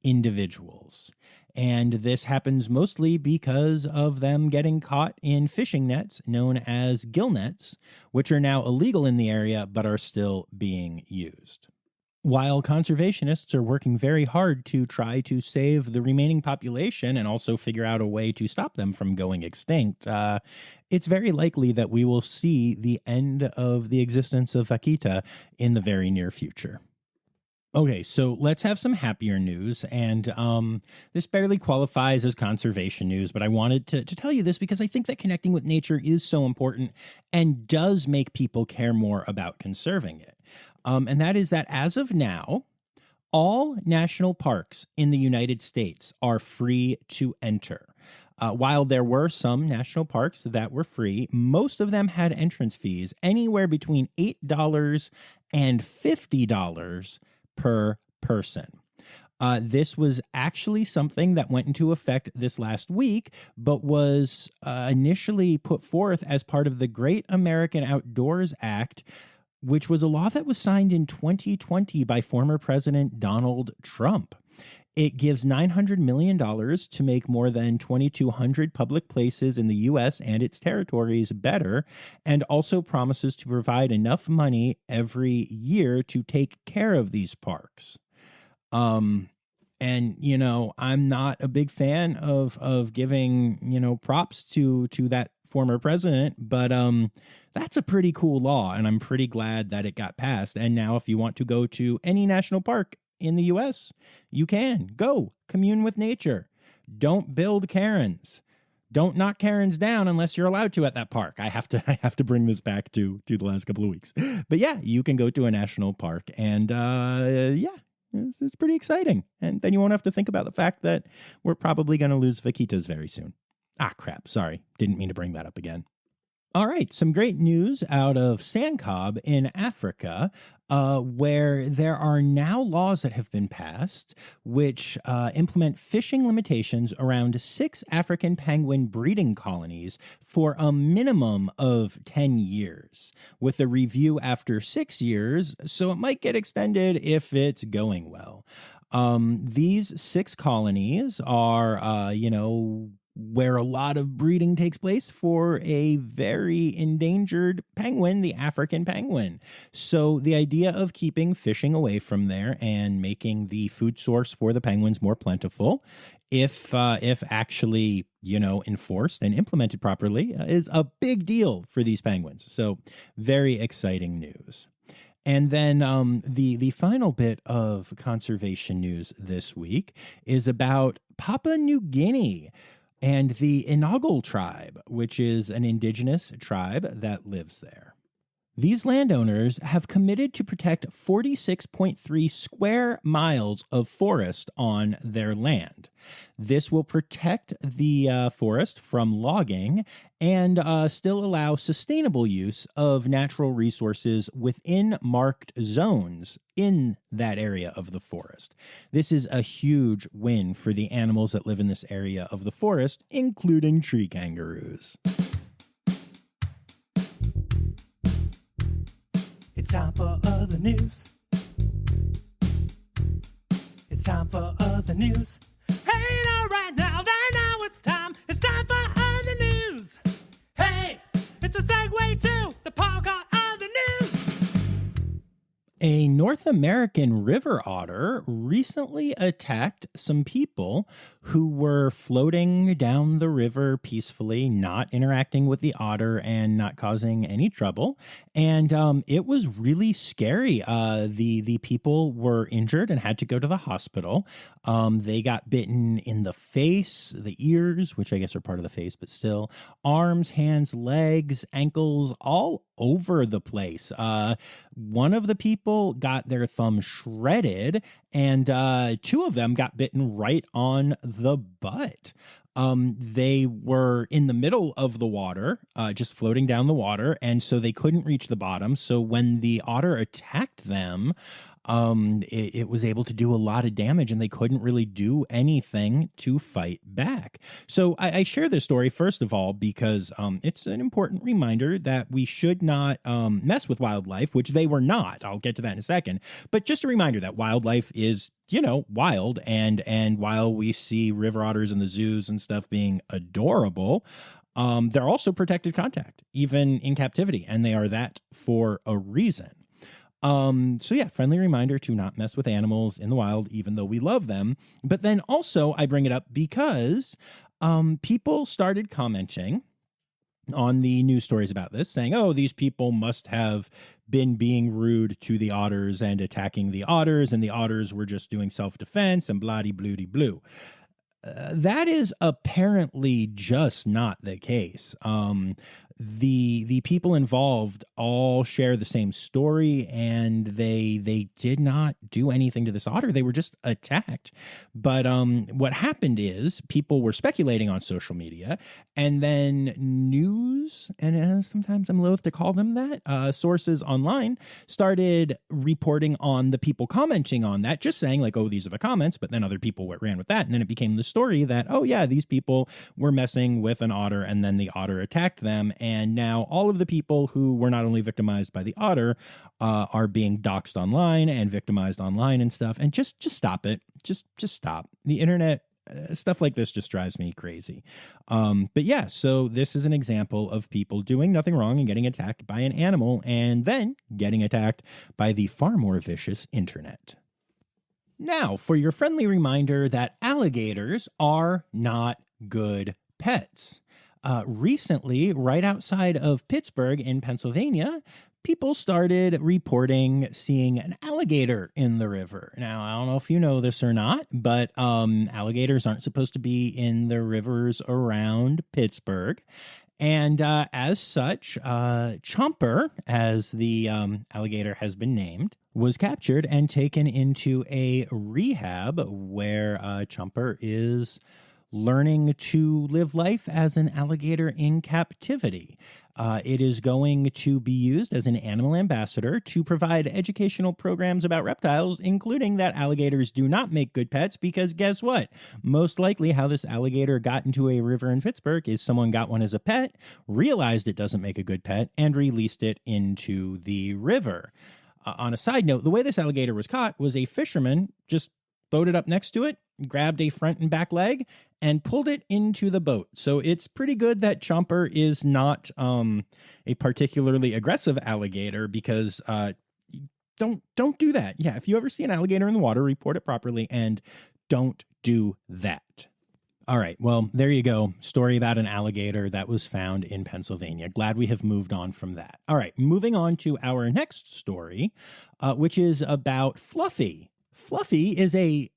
individuals. And this happens mostly because of them getting caught in fishing nets known as gill nets, which are now illegal in the area but are still being used. While conservationists are working very hard to try to save the remaining population and also figure out a way to stop them from going extinct, it's very likely that we will see the end of the existence of vaquita in the very near future. Okay, so let's have some happier news, and this barely qualifies as conservation news, but I wanted to tell you this because I think that connecting with nature is so important and does make people care more about conserving it. And that is that as of now, all national parks in the United States are free to enter. While there were some national parks that were free, most of them had entrance fees anywhere between $8 and $50 per person. This was actually something that went into effect this last week, but was initially put forth as part of the Great American Outdoors Act, which was a law that was signed in 2020 by former President Donald Trump. It gives $900 million to make more than 2,200 public places in the U.S. and its territories better, and also promises to provide enough money every year to take care of these parks. And, I'm not a big fan of giving, props to that former president, but that's a pretty cool law, and I'm pretty glad that it got passed. And now if you want to go to any national park in the U.S., you can go commune with nature. Don't build cairns. Don't knock cairns down unless you're allowed to at that park. I have to bring this back to the last couple of weeks. But yeah, you can go to a national park, and it's pretty exciting. And then you won't have to think about the fact that we're probably going to lose vaquitas very soon. Ah, crap. Sorry. Didn't mean to bring that up again. All right, some great news out of Sandcob in Africa, where there are now laws that have been passed which implement fishing limitations around 6 African penguin breeding colonies for a minimum of 10 years, with a review after 6 years, so it might get extended if it's going well. These 6 colonies are, where a lot of breeding takes place for a very endangered penguin, the African penguin. So the idea of keeping fishing away from there and making the food source for the penguins more plentiful, if actually, enforced and implemented properly, is a big deal for these penguins. So very exciting news. And then the final bit of conservation news this week is about Papua New Guinea and the Inaugal tribe, which is an indigenous tribe that lives there. These landowners have committed to protect 46.3 square miles of forest on their land. This will protect the forest from logging and still allow sustainable use of natural resources within marked zones in that area of the forest. This is a huge win for the animals that live in this area of the forest, including tree kangaroos. It's time for other news. It's time for other news. Hey, now, right now, it's time. It's time for other news. Hey, it's a segue to the part called other news. A North American river otter recently attacked some people who were floating down the river peacefully, not interacting with the otter and not causing any trouble. And it was really scary. The people were injured and had to go to the hospital. They got bitten in the face, the ears, which I guess are part of the face, but still, arms, hands, legs, ankles, all over the place. One of the people got their thumb shredded, and 2 of them got bitten right on the butt. They were in the middle of the water, just floating down the water, and so they couldn't reach the bottom. So when the otter attacked them, it was able to do a lot of damage, and they couldn't really do anything to fight back. So I share this story, first of all, because it's an important reminder that we should not mess with wildlife, which they were not. I'll get to that in a second. But just a reminder that wildlife is, wild. And while we see river otters in the zoos and stuff being adorable, they're also protected contact, even in captivity. And they are that for a reason. Friendly reminder to not mess with animals in the wild, even though we love them. But then also I bring it up because people started commenting on the news stories about this, saying, oh, these people must have been being rude to the otters and attacking the otters, and the otters were just doing self-defense and bloody-bloody-blue. That is apparently just not the case. the people involved all share the same story, and they did not do anything to this otter. They were just attacked. But what happened is people were speculating on social media, and then news, and sometimes I'm loath to call them that, sources online started reporting on the people commenting on that, just saying like, oh, these are the comments, but then other people ran with that. And then it became the story that, oh yeah, these people were messing with an otter, and then the otter attacked them. And now all of the people who were not only victimized by the otter are being doxxed online and victimized online and stuff. And just stop it. Just stop. The internet, stuff like this just drives me crazy. But yeah, so this is an example of people doing nothing wrong and getting attacked by an animal, and then getting attacked by the far more vicious internet. Now, for your friendly reminder that alligators are not good pets. Recently, right outside of Pittsburgh in Pennsylvania, people started reporting seeing an alligator in the river. Now, I don't know if you know this or not, but alligators aren't supposed to be in the rivers around Pittsburgh. And as such, Chomper, as the alligator has been named, was captured and taken into a rehab where Chomper is learning to live life as an alligator in captivity. It is going to be used as an animal ambassador to provide educational programs about reptiles, including that alligators do not make good pets, because guess what? Most likely how this alligator got into a river in Pittsburgh is someone got one as a pet, realized it doesn't make a good pet, and released it into the river. On a side note, the way this alligator was caught was a fisherman just boated up next to it, grabbed a front and back leg, and pulled it into the boat. So it's pretty good that Chomper is not a particularly aggressive alligator, because don't do that. Yeah, if you ever see an alligator in the water, report it properly, and don't do that. All right, well, there you go. Story about an alligator that was found in Pennsylvania. Glad we have moved on from that. All right, moving on to our next story, which is about Fluffy. Fluffy is a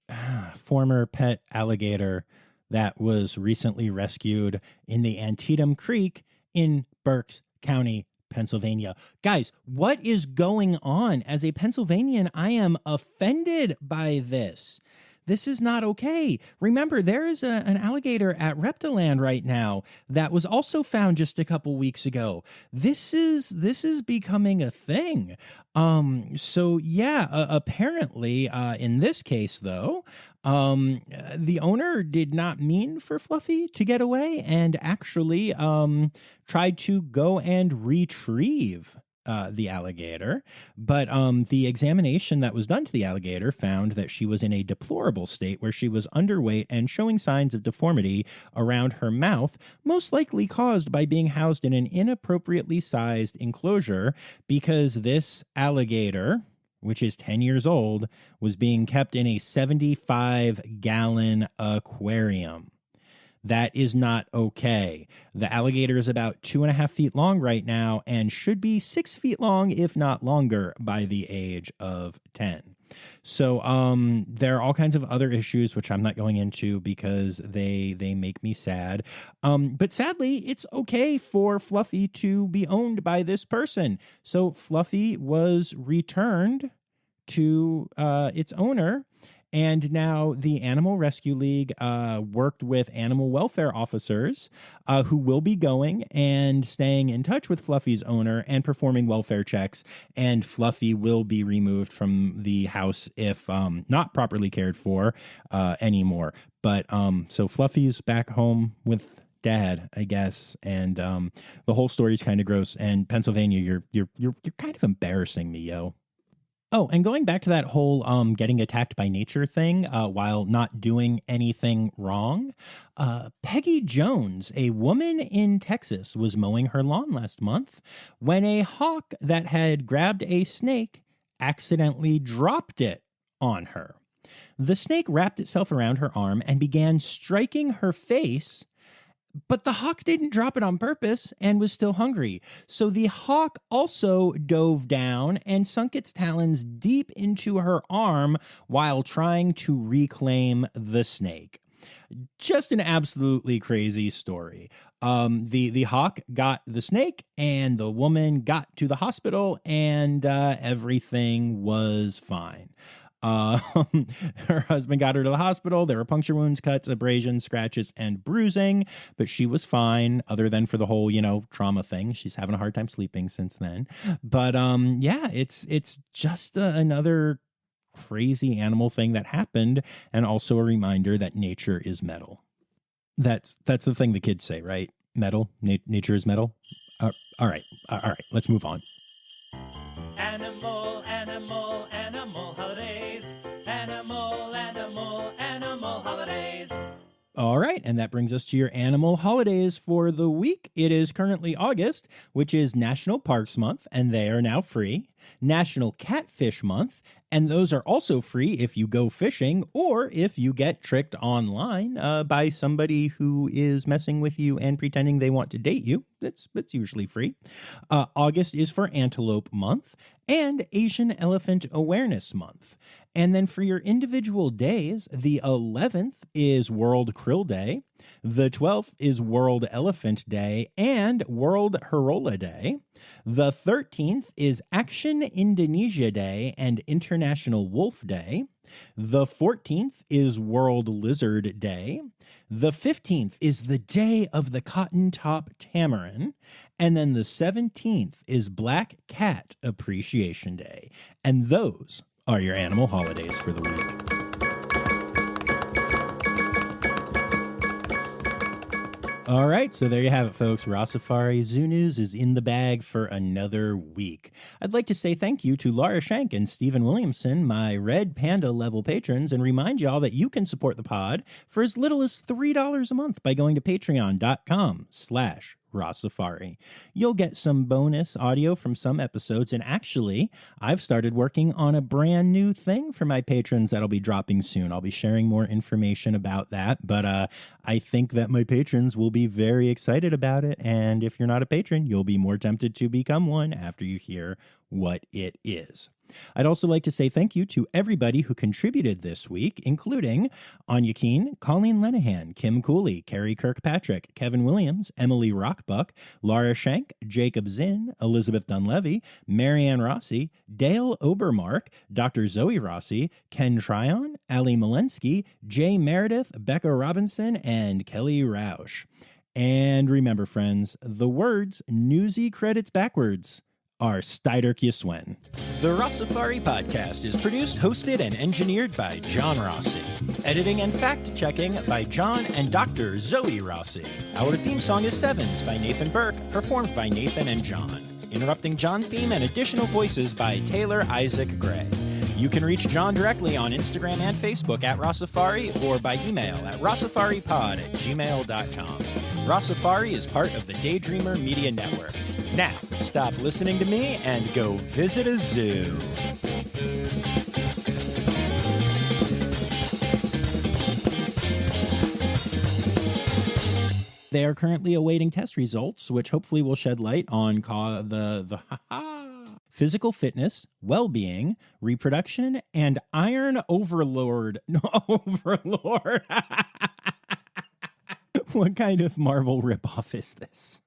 former pet alligator that was recently rescued in the Antietam Creek in Berks County, Pennsylvania. Guys, what is going on? As a Pennsylvanian, I am offended by this. This is not okay. Remember, there is an alligator at Reptiland right now that was also found just a couple weeks ago. This is becoming a thing. So yeah, apparently, in this case though, the owner did not mean for Fluffy to get away, and actually tried to go and retrieve the alligator. But the examination that was done to the alligator found that she was in a deplorable state, where she was underweight and showing signs of deformity around her mouth, most likely caused by being housed in an inappropriately sized enclosure, because this alligator, which is 10 years old, was being kept in a 75-gallon aquarium. That is not okay. The alligator is about 2.5 feet long right now and should be 6 feet long, if not longer, by the age of 10. So there are all kinds of other issues, which I'm not going into because they make me sad. But sadly, it's okay for Fluffy to be owned by this person. So Fluffy was returned to its owner. And now the Animal Rescue League worked with animal welfare officers who will be going and staying in touch with Fluffy's owner and performing welfare checks. And Fluffy will be removed from the house if not properly cared for anymore. But so Fluffy's back home with Dad, I guess. And the whole story is kind of gross. And Pennsylvania, you're kind of embarrassing me, yo. Oh, and going back to that whole getting attacked by nature thing while not doing anything wrong, Peggy Jones, a woman in Texas, was mowing her lawn last month when a hawk that had grabbed a snake accidentally dropped it on her. The snake wrapped itself around her arm and began striking her face, but the hawk didn't drop it on purpose and was still hungry. So the hawk also dove down and sunk its talons deep into her arm while trying to reclaim the snake. Just an absolutely crazy story. The hawk got the snake, and the woman got to the hospital, and everything was fine. Her husband got her to the hospital. There were puncture wounds, cuts, abrasions, scratches, and bruising, but she was fine other than for the whole, trauma thing. She's having a hard time sleeping since then. But yeah, it's just another crazy animal thing that happened, and also a reminder that nature is metal. That's the thing the kids say, right? Metal. Nature is metal. All right. Let's move on. Animal, animal, animal holidays. Animal, animal, animal holidays. All right, and that brings us to your animal holidays for the week. It is currently August, which is National Parks Month, and they are now free. National Catfish Month, and those are also free if you go fishing or if you get tricked online by somebody who is messing with you and pretending they want to date you. That's usually free. August is for Antelope Month and Asian Elephant Awareness Month. And then for your individual days, the 11th is World Krill Day, the 12th is World Elephant Day and World Horola Day. The 13th is Action Indonesia Day and International Wolf Day. The 14th is World Lizard Day. The 15th is the Day of the Cotton Top Tamarin. And then the 17th is Black Cat Appreciation Day. And those are your animal holidays for the week. All right, so there you have it, folks. Rossifari Zoo News is in the bag for another week. I'd like to say thank you to Laura Schenk and Stephen Williamson, my Red Panda level patrons, and remind y'all that you can support the pod for as little as $3 a month by going to patreon.com/Rossifari. You'll get some bonus audio from some episodes, and actually, I've started working on a brand new thing for my patrons that'll be dropping soon. I'll be sharing more information about that, but I think that my patrons will be very excited about it, and if you're not a patron, you'll be more tempted to become one after you hear what it is. I'd also like to say thank you to everybody who contributed this week, including Anya Keene, Colleen Lenahan, Kim Cooley, Carrie Kirkpatrick, Kevin Williams, Emily Rockbuck, Laura Schenk, Jacob Zinn, Elizabeth Dunlevy, Marianne Rossi, Dale Obermark, Dr. Zoe Rossi, Ken Tryon, Ali Malensky, Jay Meredith, Becca Robinson, and Kelly Roush. And remember, friends, the words newsy credits backwards are Steiderk Yiswen. The Rossifari podcast is produced, hosted, and engineered by John Rossi. Editing and fact-checking by John and Dr. Zoe Rossi. Our theme song is Sevens by Nathan Burke, performed by Nathan and John. Interrupting John theme and additional voices by Taylor Isaac Gray. You can reach John directly on Instagram and Facebook at Rossifari or by email at rossifaripod@gmail.com. Rossifari is part of the Daydreamer Media Network. Now, stop listening to me and go visit a zoo. They are currently awaiting test results, which hopefully will shed light on the physical fitness, well-being, reproduction, and iron overlord. No, overlord. What kind of Marvel ripoff is this?